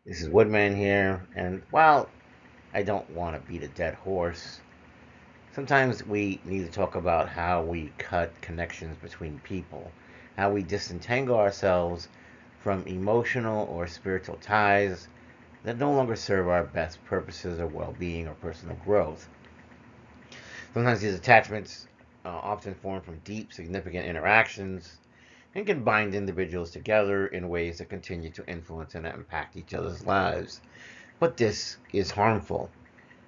This is Woodman here, and while I don't want to beat a dead horse, sometimes we need to talk about how we cut connections between people, how we disentangle ourselves from emotional or spiritual ties that no longer serve our best purposes or well being or personal growth. Sometimes these attachments often form from deep, significant interactions and can bind individuals together in ways that continue to influence and impact each other's lives. But this is harmful.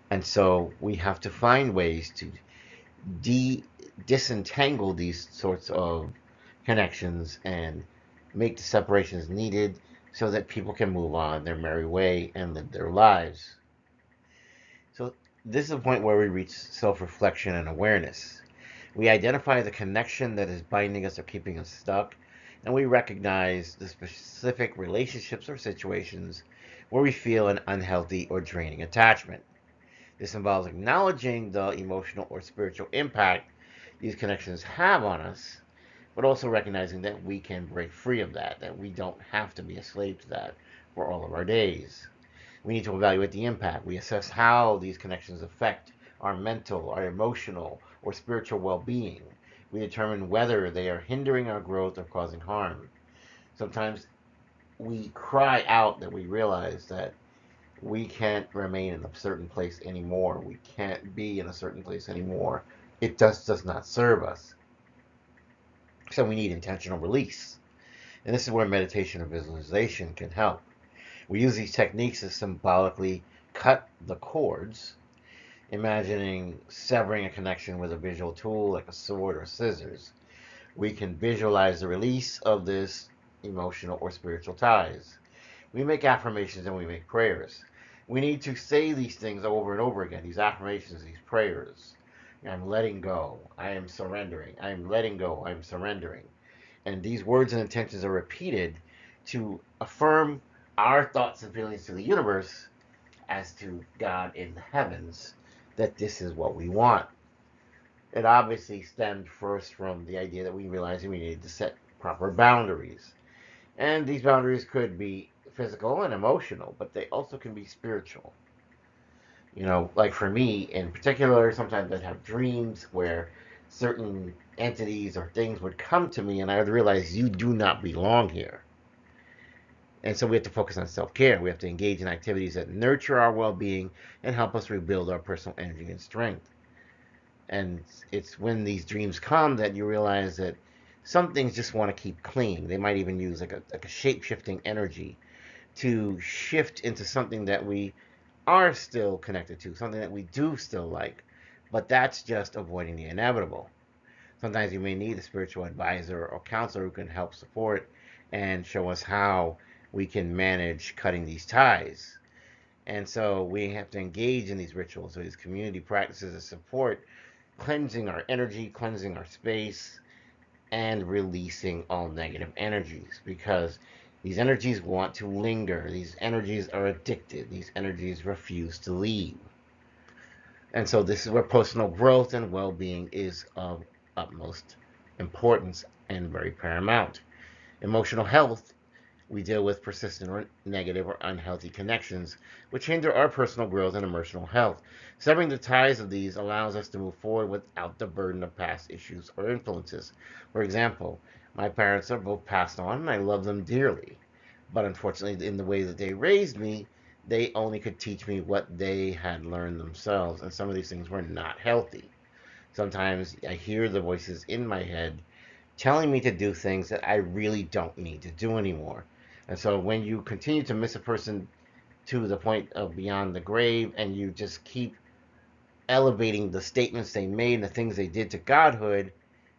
And so we have to find ways to de- disentangle these sorts of connections and make the separations needed so that people can move on their merry way and live their lives. So, this is a point where we reach self reflection and awareness. We identify the connection that is binding us or keeping us stuck, and we recognize the specific relationships or situations where we feel an unhealthy or draining attachment. This involves acknowledging the emotional or spiritual impact these connections have on us, but also recognizing that we can break free of that we don't have to be a slave to that for all of our days. We need to evaluate the impact. We assess how these connections affect our mental, our emotional, or spiritual well being. We determine whether they are hindering our growth or causing harm. Sometimes we cry out that we realize that we can't remain in a certain place anymore. We can't be in a certain place anymore. It does not serve us. So we need intentional release. And this is where meditation or visualization can help. We use these techniques to symbolically cut the cords, imagining severing a connection with a visual tool like a sword or scissors. We can visualize the release of this emotional or spiritual ties. We make affirmations and we make prayers. We need to say these things over and over again, these affirmations, these prayers. I'm letting go. I am surrendering. I am letting go. I'm surrendering. And these words and intentions are repeated to affirm our thoughts and feelings to the universe as to God in the heavens that this is what we want. It obviously stemmed first from the idea that we realized we needed to set proper boundaries. And these boundaries could be physical and emotional, but they also can be spiritual. Like for me in particular, sometimes I'd have dreams where certain entities or things would come to me and I would realize you do not belong here. And so we have to focus on self care. We have to engage in activities that nurture our well being and help us rebuild our personal energy and strength. And it's when these dreams come that you realize that some things just want to keep clinging. They might even use like a shape shifting energy to shift into something that we are still connected to, something that we do still like. But that's just avoiding the inevitable. Sometimes you may need a spiritual advisor or counselor who can help support and show us how we can manage cutting these ties. And so we have to engage in these rituals or these community practices that support cleansing our energy, cleansing our space, and releasing all negative energies because these energies want to linger. These energies are addicted. These energies refuse to leave. And so this is where personal growth and well-being is of utmost importance and very paramount. Emotional health, we deal with persistent or negative or unhealthy connections, which hinder our personal growth and emotional health. Severing the ties of these allows us to move forward without the burden of past issues or influences. For example, my parents are both passed on and I love them dearly. But unfortunately, in the way that they raised me, they only could teach me what they had learned themselves, and some of these things were not healthy. Sometimes I hear the voices in my head telling me to do things that I really don't need to do anymore. And so when you continue to miss a person to the point of beyond the grave and you just keep elevating the statements they made and the things they did to godhood,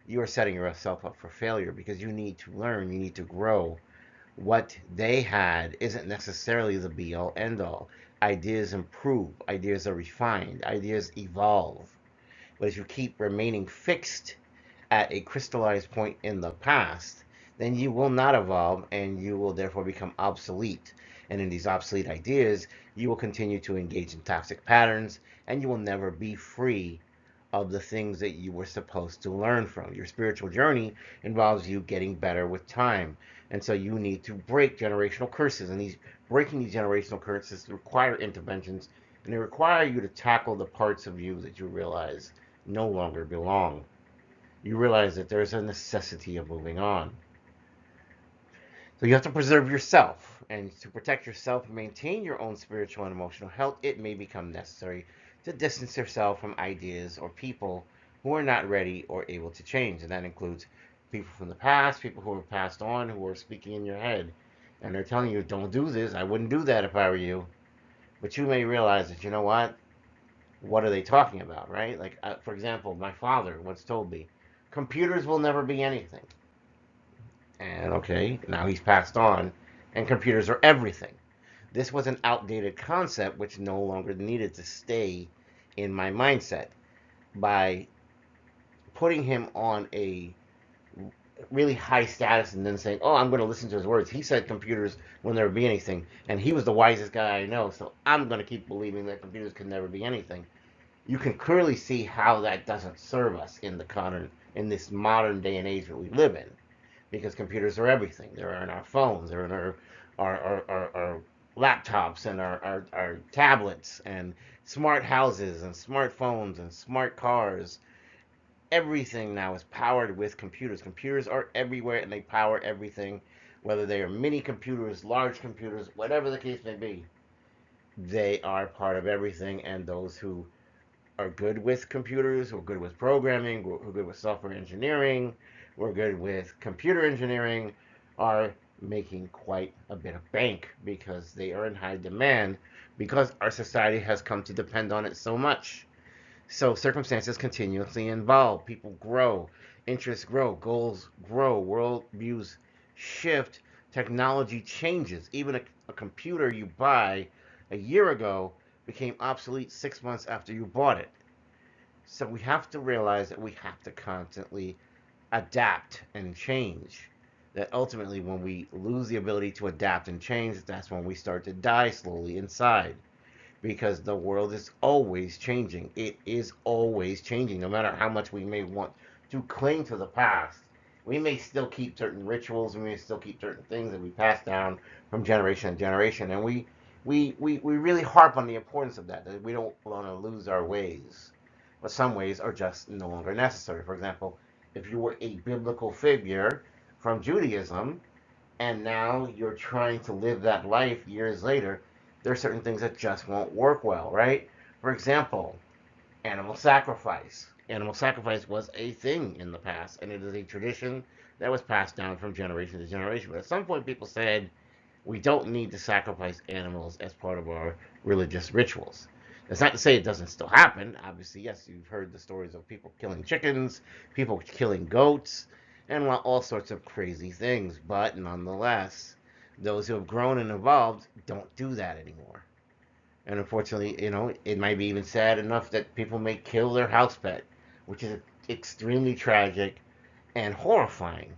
you are setting yourself up for failure because you need to learn, you need to grow. What they had isn't necessarily the be all end all. Ideas improve, ideas are refined, ideas evolve. But if you keep remaining fixed at a crystallized point in the past, then you will not evolve and you will therefore become obsolete. And in these obsolete ideas, you will continue to engage in toxic patterns and you will never be free of the things that you were supposed to learn from. Your spiritual journey involves you getting better with time. And so you need to break generational curses. And breaking these generational curses require interventions, and they require you to tackle the parts of you that you realize no longer belong. You realize that there's a necessity of moving on. So you have to preserve yourself. And to protect yourself and maintain your own spiritual and emotional health, it may become necessary to distance yourself from ideas or people who are not ready or able to change. And that includes people from the past, people who have passed on, who are speaking in your head. And they're telling you, don't do this. I wouldn't do that if I were you. But you may realize that, you know what are they talking about, right? Like, for example, my father once told me, computers will never be anything. And okay, now he's passed on, and computers are everything. This was an outdated concept which no longer needed to stay in my mindset. By putting him on a really high status and then saying, oh, I'm going to listen to his words. He said computers will never be anything, and he was the wisest guy I know, so I'm going to keep believing that computers can never be anything. You can clearly see how that doesn't serve us in this modern day and age that we live in, because computers are everything. They're in our phones, they're in our laptops and our tablets and smart houses and smartphones and smart cars. Everything now is powered with computers. Computers are everywhere and they power everything, whether they are mini computers, large computers, whatever the case may be. They are part of everything, and those who are good with computers, who are good with programming, who are good with software engineering, who are good with computer engineering, are making quite a bit of bank because they are in high demand because our society has come to depend on it so much. So circumstances continuously evolve, people grow, interests grow, goals grow, world views shift, technology changes. Even a computer you buy a year ago became obsolete 6 months after you bought it. So we have to realize that we have to constantly adapt and change. That ultimately, when we lose the ability to adapt and change, that's when we start to die slowly inside. Because the world is always changing. It is always changing, no matter how much we may want to cling to the past. We may still keep certain rituals, we may still keep certain things that we pass down from generation to generation, and we really harp on the importance of that we don't want to lose our ways. But some ways are just no longer necessary. For example, if you were a biblical figure from Judaism, and now you're trying to live that life years later, there are certain things that just won't work well, right? For example, animal sacrifice. Animal sacrifice was a thing in the past, and it is a tradition that was passed down from generation to generation. But at some point, people said, we don't need to sacrifice animals as part of our religious rituals. That's not to say it doesn't still happen. Obviously, yes, you've heard the stories of people killing chickens, people killing goats, and all sorts of crazy things. But nonetheless, those who have grown and evolved don't do that anymore. And unfortunately, it might be even sad enough that people may kill their house pet, which is extremely tragic and horrifying.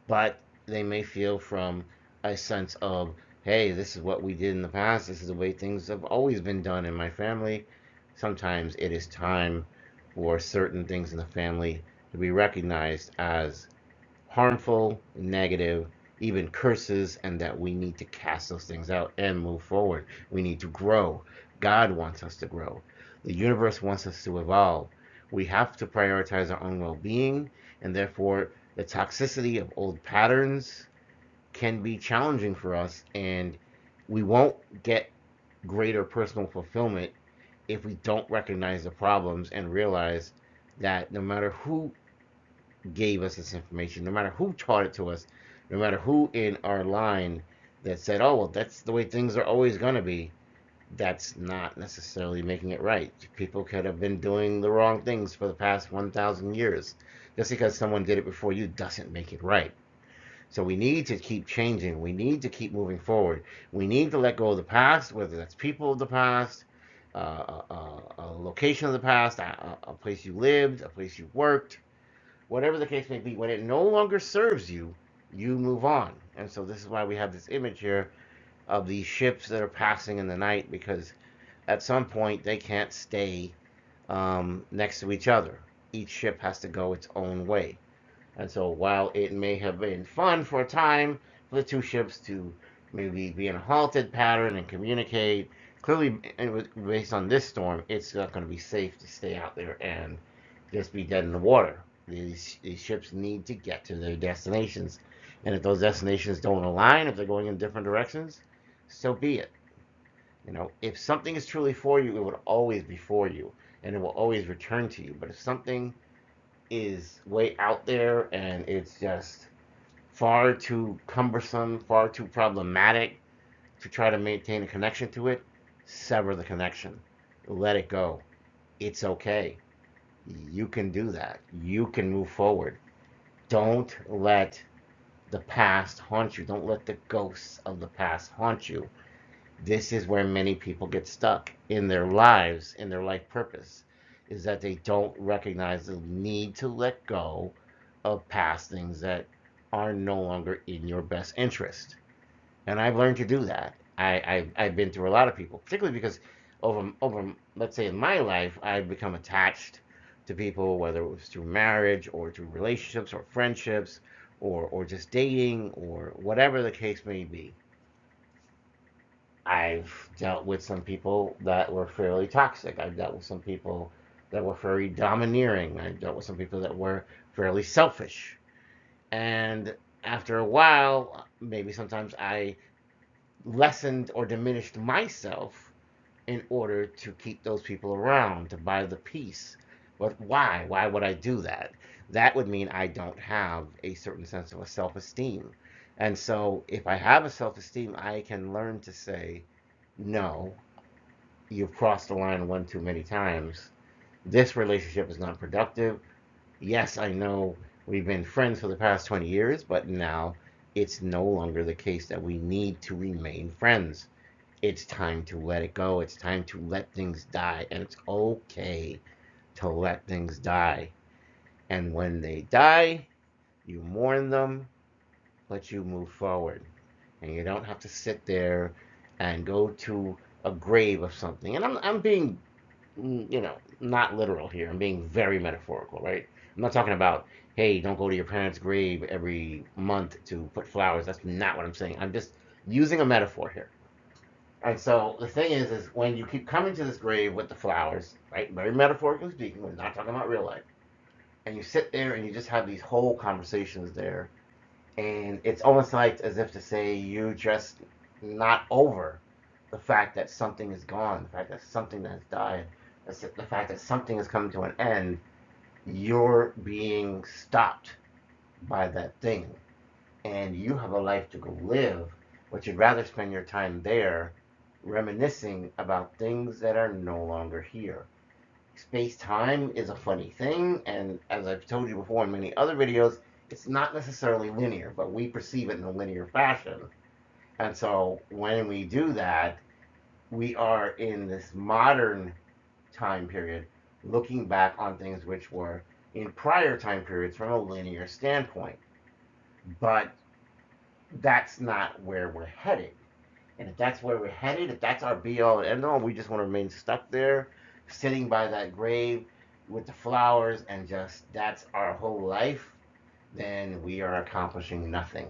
But they may feel from a sense of, hey, this is what we did in the past, this is the way things have always been done in my family. Sometimes it is time for certain things in the family to be recognized as harmful, negative, even curses, and that we need to cast those things out and move forward. We need to grow. God wants us to grow. The universe wants us to evolve. We have to prioritize our own well being, and therefore, the toxicity of old patterns can be challenging for us, and we won't get greater personal fulfillment if we don't recognize the problems and realize that no matter who gave us this information, no matter who taught it to us, no matter who in our line that said, oh, well, that's the way things are always going to be, that's not necessarily making it right. People could have been doing the wrong things for the past 1,000 years. Just because someone did it before you doesn't make it right. So we need to keep changing. We need to keep moving forward. We need to let go of the past, whether that's people of the past, a location of the past, a place you lived, a place you worked, whatever the case may be. When it no longer serves you, you move on. And so this is why we have this image here of these ships that are passing in the night, because at some point they can't stay next to each other. Each ship has to go its own way. And so while it may have been fun for a time for the two ships to maybe be in a halted pattern and communicate. Clearly, based on this storm, it's not going to be safe to stay out there and just be dead in the water. These ships need to get to their destinations. And if those destinations don't align, if they're going in different directions, so be it. If something is truly for you, it will always be for you and it will always return to you. But if something is way out there and it's just far too cumbersome, far too problematic to try to maintain a connection to it, sever the connection. Let it go. It's okay. You can do that. You can move forward. Don't let the past haunt you. Don't let the ghosts of the past haunt you. This is where many people get stuck in their lives, in their life purpose, is that they don't recognize the need to let go of past things that are no longer in your best interest. And I've learned to do that. I've been through a lot of people, particularly because over let's say in my life, I've become attached to people, whether it was through marriage or through relationships or friendships or just dating or whatever the case may be. I've dealt with some people that were fairly toxic. I've dealt with some people that were very domineering. I've dealt with some people that were fairly selfish. And after a while, maybe sometimes I lessened or diminished myself in order to keep those people around, to buy the peace. But why? Why would I do that? That would mean I don't have a certain sense of a self esteem. And so, if I have a self esteem, I can learn to say, no, you've crossed the line one too many times. This relationship is not productive. Yes, I know we've been friends for the past 20 years, but now it's no longer the case that we need to remain friends. It's time to let it go. It's time to let things die. And it's okay to let things die. And when they die, you mourn them, but you move forward. And you don't have to sit there and go to a grave of something. And I'm being, not literal here. I'm being very metaphorical, right? I'm not talking about, hey, don't go to your parents' grave every month to put flowers. That's not what I'm saying. I'm just using a metaphor here. And so the thing is when you keep coming to this grave with the flowers, right? Very metaphorically speaking, we're not talking about real life. And you sit there and you just have these whole conversations there. And it's almost like as if to say you just not over the fact that something is gone, the fact that something has died, the fact that something has come to an end. You're being stopped by that thing. And you have a life to go live, but you'd rather spend your time there reminiscing about things that are no longer here. Space time is a funny thing, and as I've told you before in many other videos, it's not necessarily linear, but we perceive it in a linear fashion. And so when we do that, we are in this modern time period looking back on things which were in prior time periods from a linear standpoint. But that's not where we're headed. And if that's where we're headed, if that's our be all and end all, we just want to remain stuck there, sitting by that grave with the flowers, and just that's our whole life, then we are accomplishing nothing.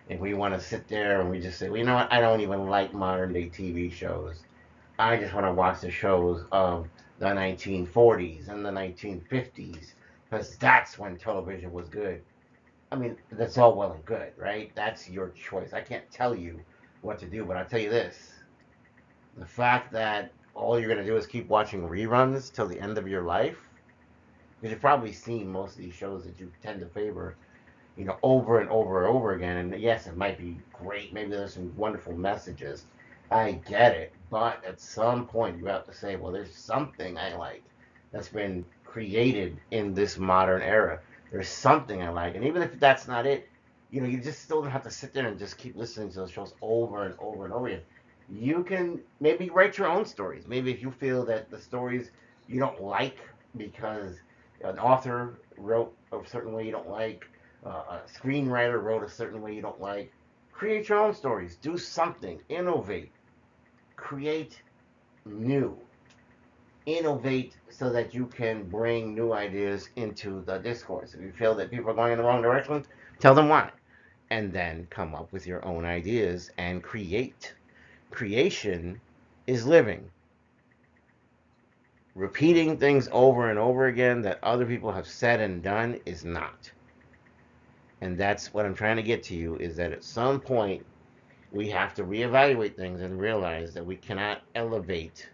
If we want to sit there and we just say, well, you know what, I don't even like modern day TV shows. I just want to watch the shows of the 1940s and the 1950s because that's when television was good. I mean, that's all well and good, right? That's your choice. I can't tell you what to do, but I'll tell you this. The fact that all you're going to do is keep watching reruns till the end of your life, because you've probably seen most of these shows that you tend to favor, over and over and over again. And yes, it might be great. Maybe there's some wonderful messages. I get it. But at some point, you have to say, well, there's something I like that's been created in this modern era. There's something I like. And even if that's not it, you just still don't have to sit there and just keep listening to those shows over and over and over again. You can maybe write your own stories. Maybe if you feel that the stories you don't like because an author wrote a certain way you don't like, a screenwriter wrote a certain way you don't like, create your own stories. Do something. Innovate. Create new. Innovate so that you can bring new ideas into the discourse. If you feel that people are going in the wrong direction, tell them why. and then come up with your own ideas and create. Creation is living. Repeating things over and over again that other people have said and done is not. And that's what I'm trying to get to you, is that at some point we have to reevaluate things and realize that we cannot elevate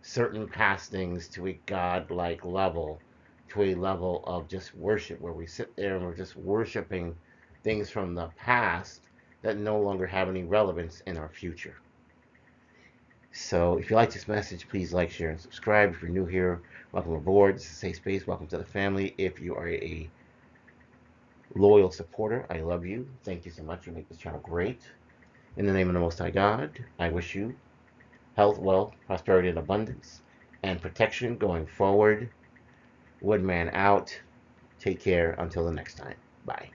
certain past things to a godlike level, to a level of just worship where we sit there and we're just worshiping things from the past that no longer have any relevance in our future. So if you like this message, please like, share, and subscribe. If you're new here, welcome aboard. This is a safe space. Welcome to the family. If you are a loyal supporter, I love you. Thank you so much. You make this channel great. In the name of the Most High God, I wish you health, wealth, prosperity, and abundance, and protection going forward. Woodman out. Take care until the next time. Bye.